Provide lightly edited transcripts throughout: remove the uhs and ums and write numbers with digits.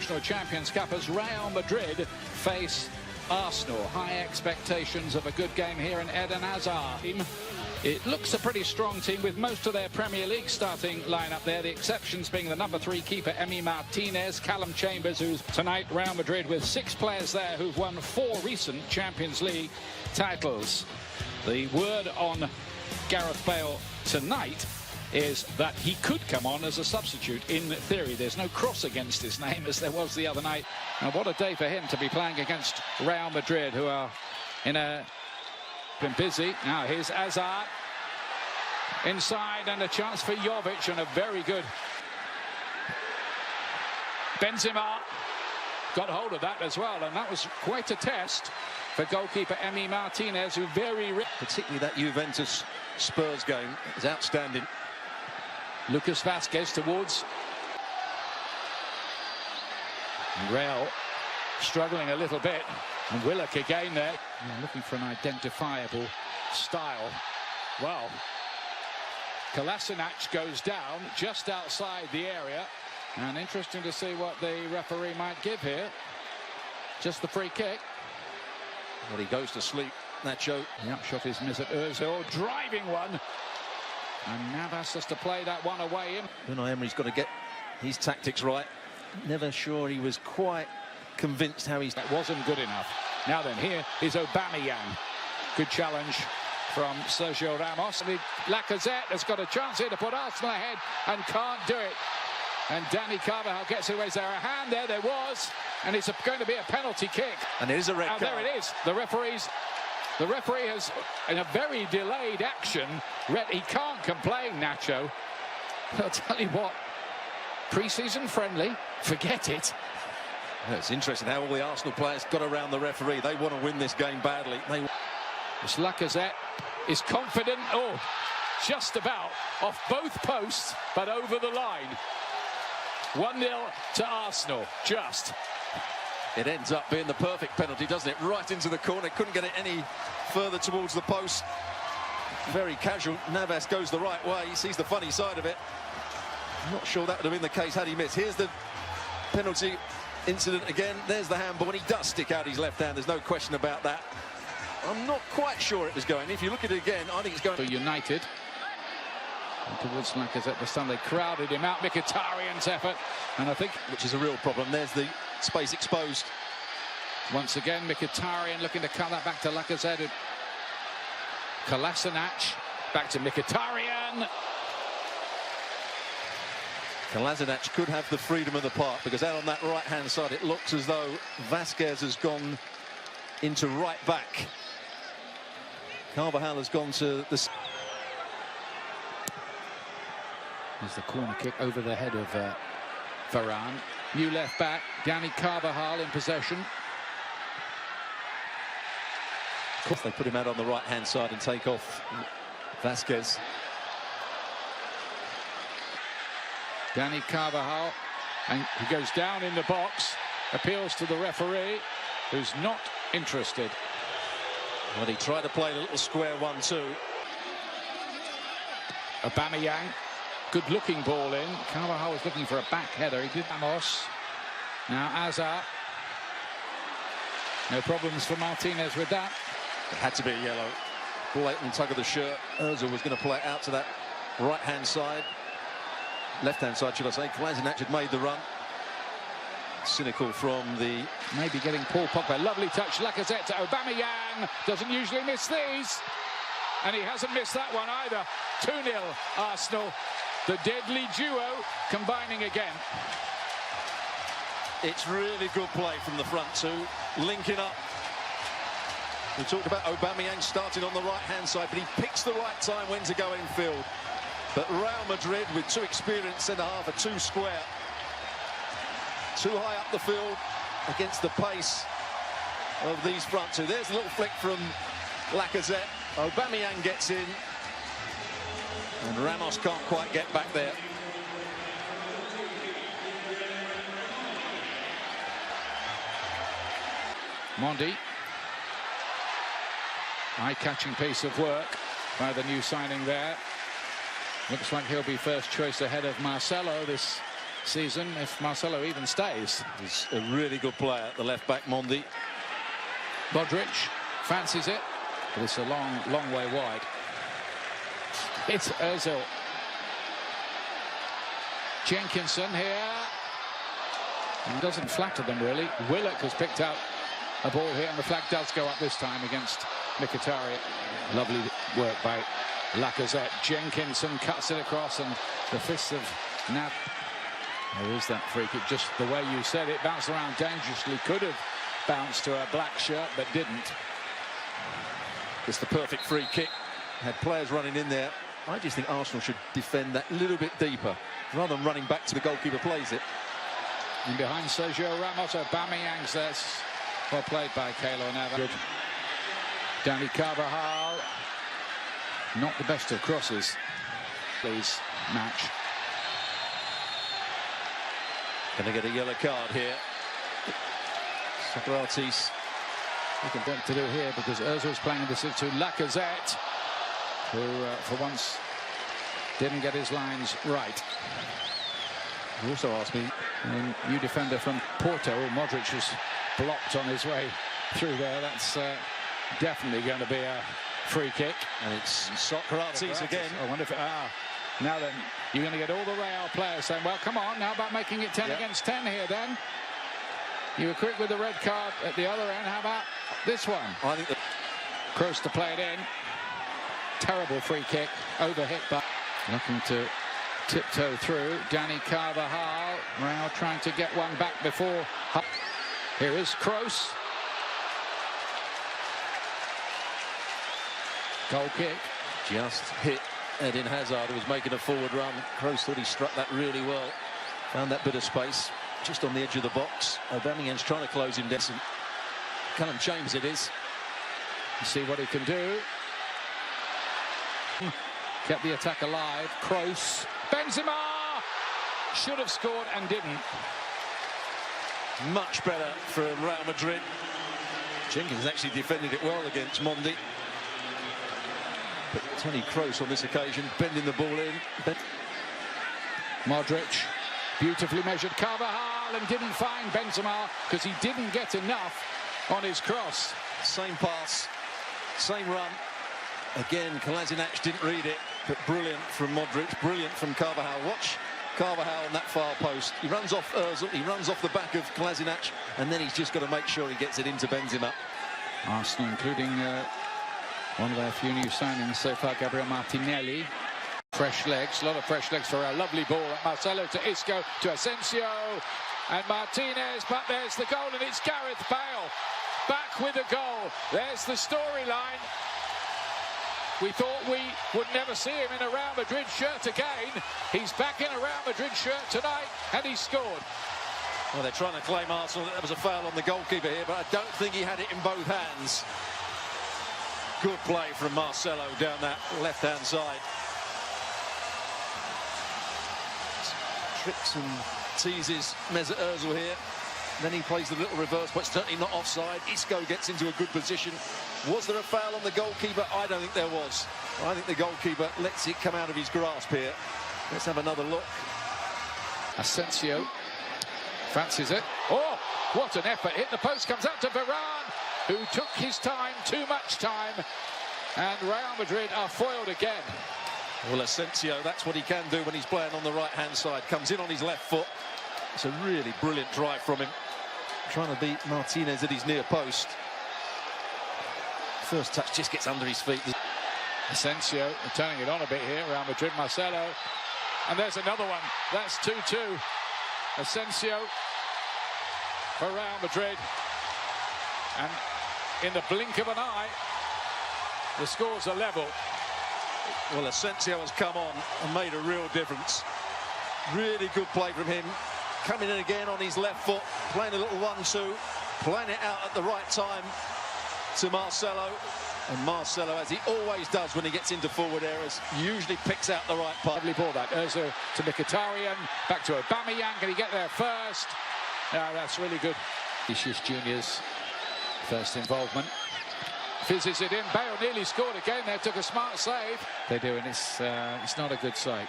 International Champions Cup as Real Madrid face Arsenal. High expectations of a good game here in Eden Hazard. It looks a pretty strong team with most of their Premier League starting lineup there. The exceptions being the number 3 keeper, Emi Martinez, Callum Chambers, who's tonight Real Madrid with 6 players there who've won 4 recent Champions League titles. The word on Gareth Bale tonight is that he could come on as a substitute in theory. There's no cross against his name as there was the other night. And what a day for him to be playing against Real Madrid, who are been busy. Now here's Hazard inside and a chance for Jovic and a very good Benzema got hold of that as well, and that was quite a test for goalkeeper Emi Martinez, who particularly that Juventus Spurs game is outstanding. Lucas Vazquez towards Real, struggling a little bit, and Willock again there. Looking for an identifiable style. Well, Kolasinac goes down just outside the area, and interesting to see what the referee might give here. Just the free kick. Well, he goes to sleep, Nacho. The upshot is Mesut Ozil, driving one. And Navas has to play that one away in. Unai Emery's got to get his tactics right. Never sure he was quite convinced how that wasn't good enough. Now then, here is Aubameyang. Good challenge from Sergio Ramos. Lacazette has got a chance here to put Arsenal ahead and can't do it. And Dani Carvajal gets it away. Is there a hand there? There was. And it's going to be a penalty kick. And it is a red card. There it is. The referee has, in a very delayed action, he can't complain, Nacho. I'll tell you what, pre-season friendly, forget it. It's interesting how all the Arsenal players got around the referee. They want to win this game badly. This Lacazette is confident. Oh, just about off both posts, but over the line. 1-0 to Arsenal, just. It ends up being the perfect penalty, doesn't it? Right into the corner. Couldn't get it any further towards the post. Very casual. Navas goes the right way. He sees the funny side of it. I'm not sure that would have been the case had he missed. Here's the penalty incident again. There's the handball, and he does stick out his left hand. There's no question about that. I'm not quite sure it was going. If you look at it again, I think it's going. For United. And towards Lacazette this time, they crowded him out. Mkhitaryan's effort, and I think, which is a real problem. There's the space exposed. Once again, Mkhitaryan looking to cut that back to Lacazette. Kolasinac back to Mkhitaryan. Kolasinac could have the freedom of the park, because out on that right-hand side, it looks as though Vazquez has gone into right back. Carvajal has gone to the. There's the corner kick over the head of Varane. New left back, Dani Carvajal in possession. Of course, they put him out on the right-hand side and take off Vazquez. Dani Carvajal, and he goes down in the box, appeals to the referee, who's not interested. Well, he tried to play a little square 1-2. Aubameyang, good-looking ball in. Carvajal was looking for a back header. He did. Ramos. Now Hazard. No problems for Martinez with that. It had to be a yellow. Blatant tug of the shirt. Ozil was going to play it out to that right-hand side. Left-hand side, should I say. Kolasinac had made the run. Cynical from the... Maybe getting Paul Pogba. Lovely touch. Lacazette to Aubameyang. Doesn't usually miss these. And he hasn't missed that one either. 2-0 Arsenal. The deadly duo combining again. It's really good play from the front two. Linking up. We talked about Aubameyang starting on the right-hand side, but he picks the right time when to go infield. But Real Madrid, with 2 experienced centre-half, are too square. Too high up the field against the pace of these front two. There's a little flick from Lacazette. Aubameyang gets in. And Ramos can't quite get back there. Mondi. Eye-catching piece of work by the new signing there. Looks like he'll be first choice ahead of Marcelo, this season if Marcelo even stays. He's a really good player at the left back, Mondi. Modric fancies it, but it's a long way wide. It's Ozil. Jenkinson here. He doesn't flatter them really. Willock has picked out a ball here, and the flag does go up this time against Mkhitaryan. Lovely work by Lacazette. Jenkinson cuts it across, and the fists of Nav. There is that free kick, just the way you said it, bounced around dangerously. Could have bounced to a black shirt, but didn't. It's the perfect free kick. Had players running in there. I just think Arsenal should defend that a little bit deeper, rather than running back to the goalkeeper plays it. And behind Sergio Ramos, Aubameyang's there. Well played by Keylor Navas. Good. Dani Carvajal. Not the best of crosses. Please, match. Going to get a yellow card here. Socrates. Nothing to do here because Ozil's playing in the city to Lacazette, who for once didn't get his lines right. You also asked me, a new defender from Porto. Modric was blocked on his way through there. That's definitely going to be a free kick. And it's Socrates again. I wonder if now then you're going to get all the Real players saying, well, come on, how about making it 10 against 10 here then? You were quick with the red card at the other end. How about this one? I think Kroos to play it in. Terrible free kick, overhit, but looking to tiptoe through. Dani Carvajal. Real trying to get one back before. Here is Kroos. Goal kick. Just hit Eden Hazard, who was making a forward run. Kroos thought he struck that really well. Found that bit of space just on the edge of the box. Aubameyang's trying to close him down. Callum James it is. See what he can do. Kept the attack alive. Kroos. Benzema should have scored and didn't. Much better for Real Madrid. Jenkins actually defended it well against Mondi. But Toni Kroos on this occasion bending the ball in. Modric, beautifully measured Carvajal, and didn't find Benzema because he didn't get enough on his cross. Same pass, same run. Again, Kolasinac didn't read it, but brilliant from Modric, brilliant from Carvajal. Watch Carvajal on that far post. He runs off Ozil, he runs off the back of Kolasinac, and then he's just got to make sure he gets it into Benzema. Arsenal, including one of their few new signings so far, Gabriel Martinelli. Fresh legs, a lot of fresh legs for a lovely ball at Marcelo to Isco to Asensio and Martinez, but there's the goal, and it's Gareth Bale back with a goal. There's the storyline. We thought we would never see him in a Real Madrid shirt again. He's back in a Real Madrid shirt tonight, and he scored. Well, they're trying to claim Arsenal that there was a foul on the goalkeeper here, but I don't think he had it in both hands. Good play from Marcelo down that left-hand side. Tricks and teases Mesut Ozil here. Then he plays the little reverse, but certainly not offside. Isco gets into a good position. Was there a foul on the goalkeeper? I don't think there was. I think the goalkeeper lets it come out of his grasp here. Let's have another look. Asensio fancies it. Oh, what an effort. Hit the post, comes out to Varane, who took his time, too much time. And Real Madrid are foiled again. Well, Asensio, that's what he can do when he's playing on the right-hand side. Comes in on his left foot. It's a really brilliant drive from him. Trying to beat Martinez at his near post. First touch just gets under his feet. Asensio turning it on a bit here. Real Madrid, Marcelo. And there's another one. That's 2-2. Asensio for Real Madrid. And in the blink of an eye, the scores are level. Well, Asensio has come on and made a real difference. Really good play from him. Coming in again on his left foot, playing a little 1-2, playing it out at the right time to Marcelo. And Marcelo, as he always does when he gets into forward areas, usually picks out the right part. Lovely ball that. Ozil to Mkhitaryan, back to Aubameyang. Can he get there first? No, that's really good. Vinicius Junior's first involvement. Fizzes it in. Bale nearly scored again there, took a smart save. They do, and it's not a good sight.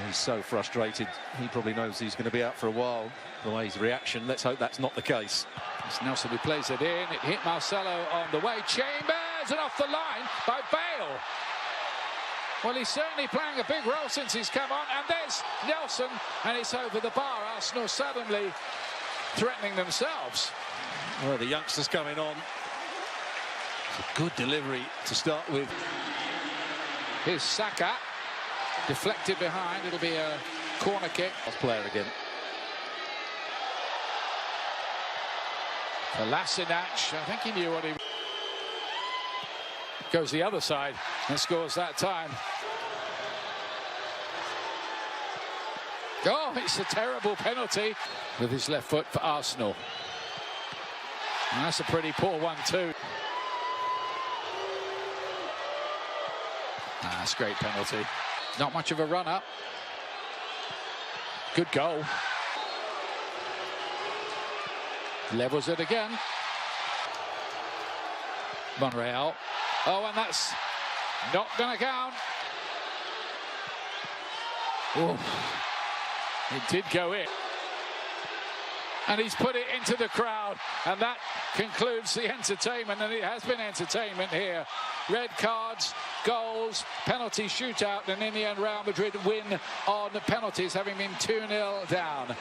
He's so frustrated. He probably knows he's going to be out for a while. The way his reaction, let's hope that's not the case. It's Nelson who plays it in. It hit Marcelo on the way. Chambers, and off the line by Bale. Well, he's certainly playing a big role since he's come on. And there's Nelson, and it's over the bar. Arsenal suddenly threatening themselves. Well, the youngsters coming on. It's a good delivery to start with. Here's Saka. Deflected behind. It'll be a corner kick. Player again. Kolasinac, I think he knew what he... Goes the other side and scores that time. Oh, it's a terrible penalty with his left foot for Arsenal. And that's a pretty poor one too. That's a great penalty. Not much of a run-up. Good goal. Levels it again. Monreal. Oh, and that's not going to count. Oh, it did go in. And he's put it into the crowd. And that concludes the entertainment. And it has been entertainment here. Red cards, goals, penalty shootout. And in the end, Real Madrid win on the penalties, having been 2-0 down.